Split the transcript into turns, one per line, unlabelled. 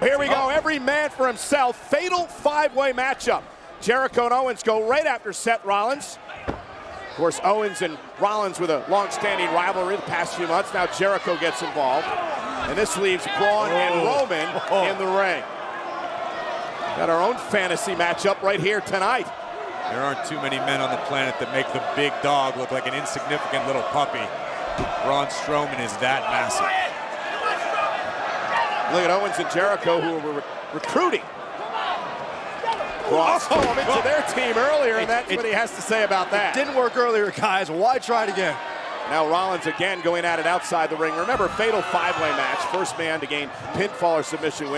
Here we go, every man for himself. Fatal five-way matchup. Jericho and Owens go right after Seth Rollins. Of course, Owens and Rollins with a long-standing rivalry the past few months. Now Jericho gets involved. And this leaves Braun and Roman in the ring. Got our own fantasy matchup right here tonight.
There aren't too many men on the planet that make the big dog look like an insignificant little puppy. Braun Strowman is that massive.
Look at Owens and Jericho, who were recruiting Braun Strowman into their team earlier, and that's what he has to say about that.
Didn't work earlier, guys. Why try it again?
Now Rollins again going at it outside the ring. Remember, fatal five-way match. First man to gain pinfall or submission win.